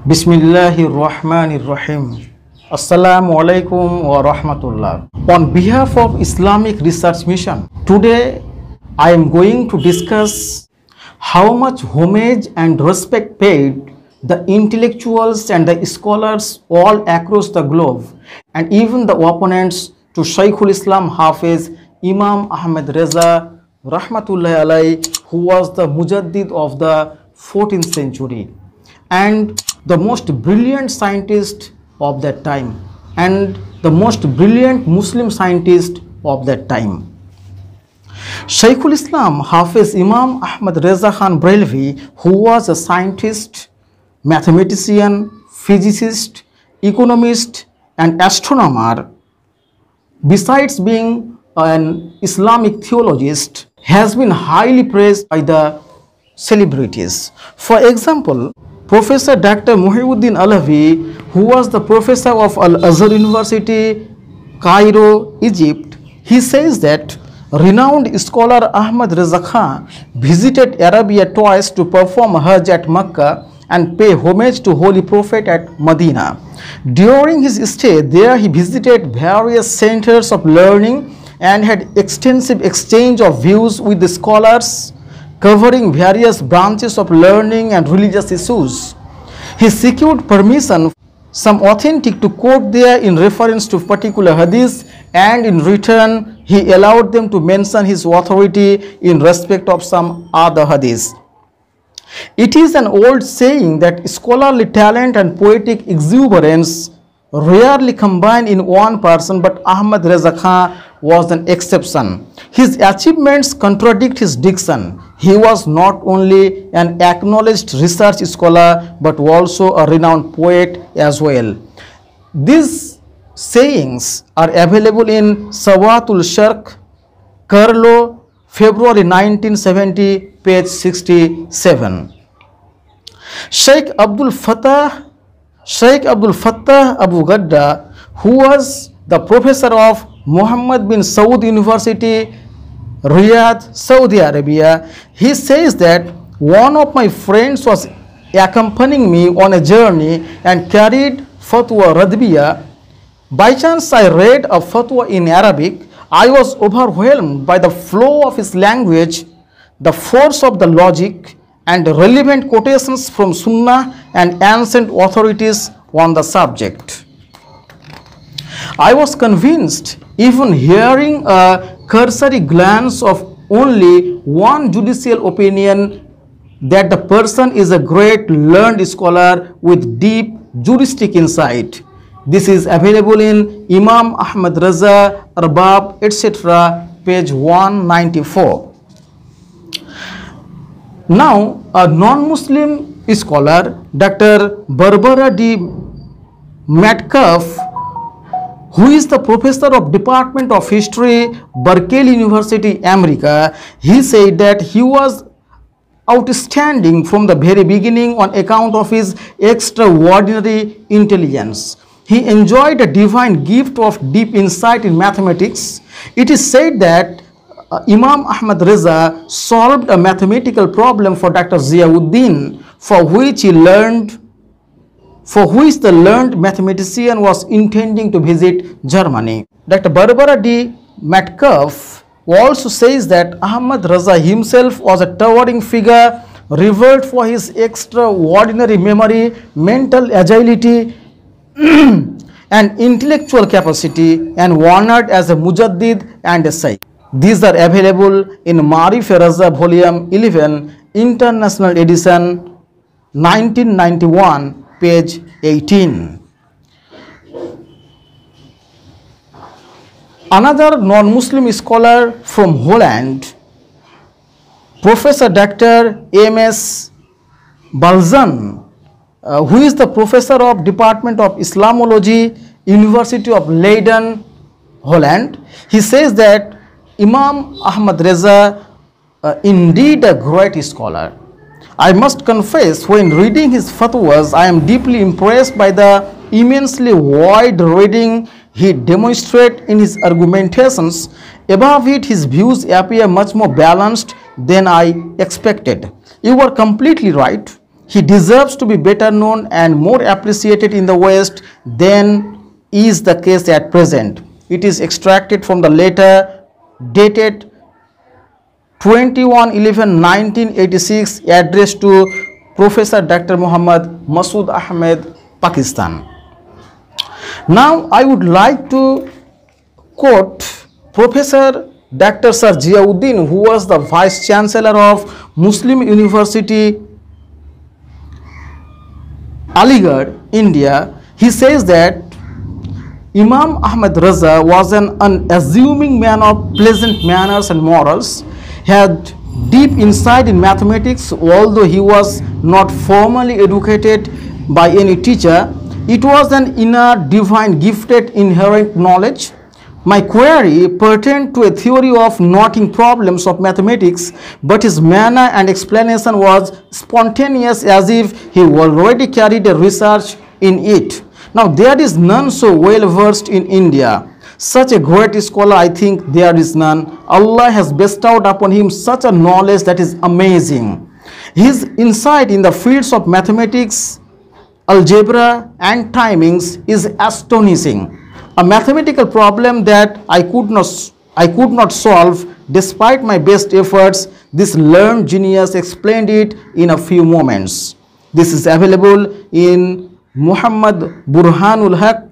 Bismillahirrahmanirrahim. Assalamu alaikum wa rahmatullah. On behalf of Islamic Research Mission, today I am going to discuss how much homage and respect paid the intellectuals and the scholars all across the globe and even the opponents to Shaykhul Islam Hafiz Imam Ahmad Reza Rahmatullahi Alayhi, who was the Mujaddid of the 14th century and the most brilliant scientist of that time and the most brilliant Muslim scientist of that time. Shaykhul Islam Hafiz Imam Ahmad Reza Khan Brelvi, who was a scientist, mathematician, physicist, economist and astronomer, besides being an Islamic theologist, has been highly praised by the celebrities. For example, Professor Dr. Muhyiddin Alavi, who was the professor of Al-Azhar University, Cairo, Egypt, he says that renowned scholar Ahmad Reza Khan visited Arabia twice to perform Hajj at Mecca and pay homage to Holy Prophet at Medina. During his stay there, he visited various centers of learning and had extensive exchange of views with the scholars covering various branches of learning and religious issues. He secured permission, some authentic, to quote there in reference to particular hadith, and in return he allowed them to mention his authority in respect of some other hadith. It is an old saying that scholarly talent and poetic exuberance rarely combine in one person, but Ahmad Reza Khan was an exception. His achievements contradict his diction. He was not only an acknowledged research scholar but also a renowned poet as well. These sayings are available in Sawatul Sharq, Carlo, February 1970, page 67. Sheikh Abdul Fattah Abu Gadda, who was the professor of Muhammad bin Saud University, Riyadh, Saudi Arabia, he says that one of my friends was accompanying me on a journey and carried Fatwa Radbiya. By chance I read a fatwa in Arabic. I was overwhelmed by the flow of his language, the force of the logic and relevant quotations from Sunnah and ancient authorities on the subject. I was convinced, even hearing a cursory glance of only one judicial opinion, that the person is a great learned scholar with deep juristic insight. This is available in Imam Ahmad Reza, Arbab, etc., page 194. Now, a non-Muslim scholar, Dr. Barbara D. Metcalf, who is the professor of Department of History, Berkeley University, America, he said that he was outstanding from the very beginning on account of his extraordinary intelligence. He enjoyed a divine gift of deep insight in mathematics. It is said that Imam Ahmad Reza solved a mathematical problem for Dr. Ziauddin, for which the learned mathematician was intending to visit Germany. Dr. Barbara D. Metcalf also says that Ahmad Reza himself was a towering figure, revered for his extraordinary memory, mental agility and intellectual capacity, and honored as a Mujaddid and a Shaykh. These are available in Marif Raza volume 11, international edition, 1991, page 18. Another non-Muslim scholar from Holland, Professor Dr. M.S. Balzan, who is the professor of Department of Islamology, University of Leiden, Holland, he says that Imam Ahmad Reza indeed a great scholar. I must confess, when reading his fatwas, I am deeply impressed by the immensely wide reading he demonstrates in his argumentations. Above it, his views appear much more balanced than I expected. You were completely right. He deserves to be better known and more appreciated in the West than is the case at present. It is extracted from the letter dated 21/11/1986 addressed to Professor Dr. Muhammad Masood Ahmed, Pakistan. Now I would like to quote Professor Dr. Sir Ziauddin, who was the Vice Chancellor of Muslim University, Aligarh, India. He says that Imam Ahmad Raza was an unassuming man of pleasant manners and morals, had deep insight in mathematics, although he was not formally educated by any teacher. It was an inner divine gifted inherent knowledge. My query pertained to a theory of knotting problems of mathematics, but his manner and explanation was spontaneous, as if he already carried a research in it. Now, there is none so well versed in India. Such a great scholar, I think there is none. Allah has bestowed upon him such a knowledge that is amazing. His insight in the fields of mathematics, algebra and timings is astonishing. A mathematical problem that I could not solve despite my best efforts, this learned genius explained it in a few moments. This is available in Muhammad Burhanul Haq,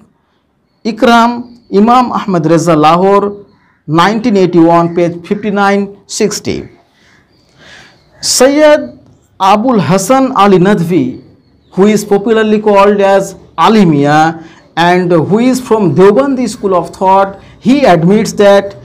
Ikram, Imam Ahmad Reza, Lahore, 1981, page 5960. Sayyid Abul Hasan Ali Nadvi, who is popularly called as Ali Mian and who is from Deobandi school of thought, he admits that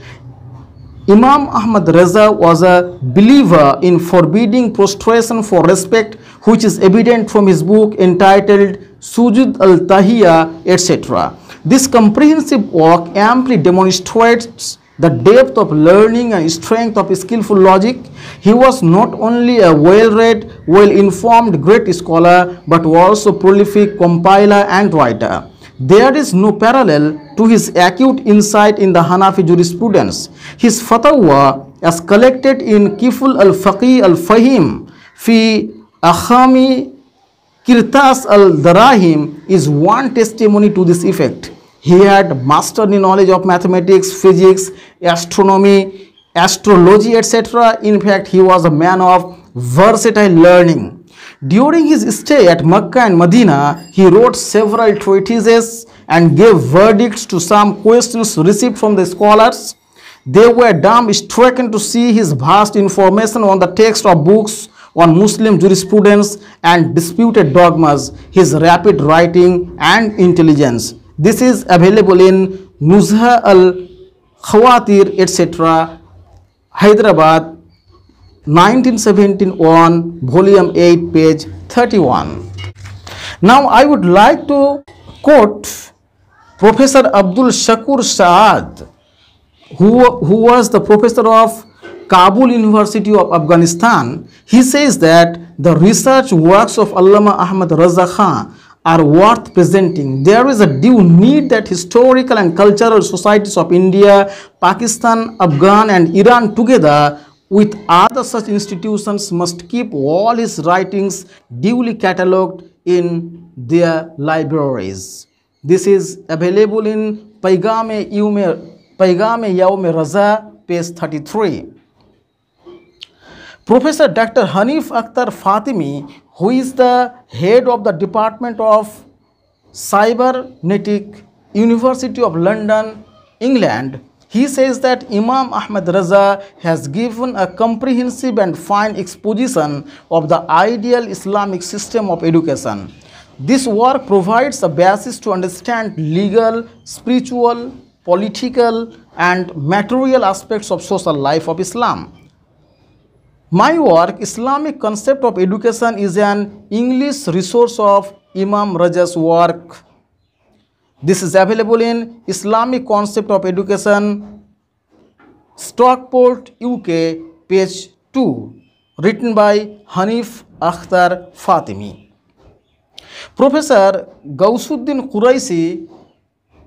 Imam Ahmad Reza was a believer in forbidding prostration for respect, which is evident from his book entitled Sujud al-Tahiyya, etc. This comprehensive work amply demonstrates the depth of learning and strength of skillful logic. He was not only a well-read, well-informed great scholar, but also prolific compiler and writer. There is no parallel to his acute insight in the Hanafi jurisprudence. His fatwa, as collected in Kiful al-Faqih al-Fahim fi Akhami Kirtas al-Darahim, is one testimony to this effect. He had masterly knowledge of mathematics, physics, astronomy, astrology, etc. In fact, he was a man of versatile learning. During his stay at Mecca and Medina, he wrote several treatises and gave verdicts to some questions received from the scholars. They were dumbstruck to see his vast information on the text of books on Muslim jurisprudence and disputed dogmas, his rapid writing and intelligence. This is available in Nuzha al-Khawatir, etc., Hyderabad, 1971, volume 8, page 31. Now I would like to quote Professor Abdul Shakur Saad, who was the professor of Kabul University of Afghanistan. He says that the research works of Allama Ahmad Raza Khan are worth presenting. There is a due need that historical and cultural societies of India, Pakistan, Afghan and Iran together with other such institutions must keep all his writings duly catalogued in their libraries. This is available in Paigam-e-Yawm Raza, page 33. Professor Dr. Hanif Akhtar Fatimi, who is the head of the Department of Cybernetic, University of London, England, he says that Imam Ahmad Raza has given a comprehensive and fine exposition of the ideal Islamic system of education. This work provides a basis to understand legal, spiritual, political, and material aspects of social life of Islam. My work, Islamic Concept of Education, is an English resource of Imam Raza's work. This is available in Islamic Concept of Education, Stockport, UK, page 2, written by Hanif Akhtar Fatimi. Professor Gausuddin Quraisi,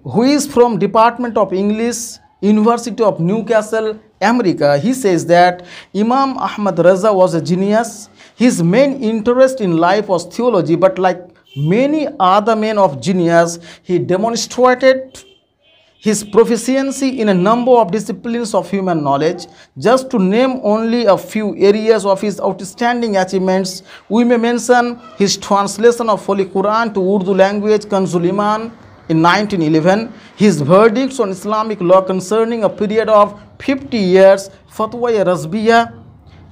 who is from Department of English, University of Newcastle, America, he says that Imam Ahmad Raza was a genius. His main interest in life was theology, but like many other men of genius, he demonstrated his proficiency in a number of disciplines of human knowledge. Just to name only a few areas of his outstanding achievements, we may mention his translation of Holy Quran to Urdu language, Kanzul Iman, in 1911, his verdicts on Islamic law concerning a period of 50 years, Fatwa-e-Razbiya,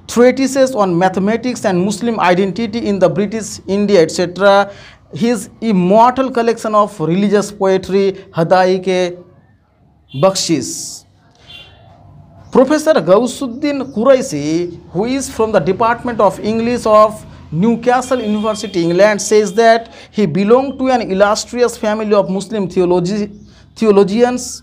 treatises on mathematics and Muslim identity in the British India, etc., his immortal collection of religious poetry, Hadaik-e-Bakhshis. Professor Gausuddin Quraisi, who is from the Department of English of Newcastle University, England, says that he belonged to an illustrious family of Muslim theologians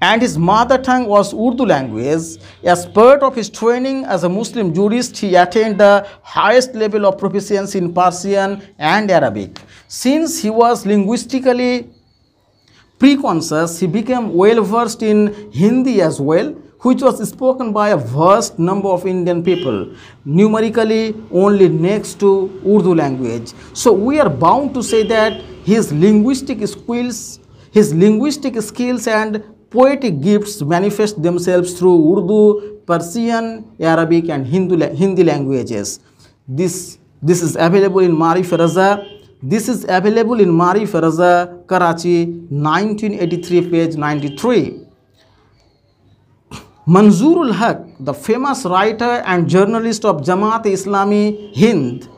and his mother tongue was Urdu language. As part of his training as a Muslim jurist, he attained the highest level of proficiency in Persian and Arabic. Since he was linguistically preconscious, he became well versed in Hindi as well, which was spoken by a vast number of Indian people, numerically only next to Urdu language. So we are bound to say that his linguistic skills and poetic gifts manifest themselves through Urdu, Persian, Arabic and Hindi languages. This is available in Marif Raza. This is available in Marif Raza, Karachi, 1983, page 93. Manzoorul Haq, the famous writer and journalist of Jamaat-e-Islami Hind,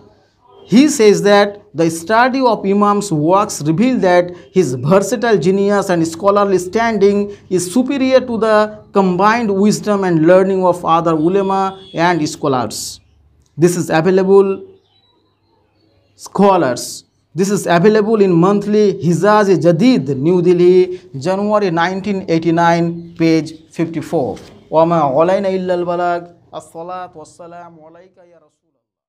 he says that the study of Imam's works reveal that his versatile genius and scholarly standing is superior to the combined wisdom and learning of other ulama and scholars. This is available in monthly Hijaz-e-Jadid, New Delhi, January 1989, page 54. وَمَا عَلَيْنَا إِلَّا الْبَلَاغُ. الصَّلَاةُ وَالسَّلَامُ عَلَيْكَ يَا رَسُولَ.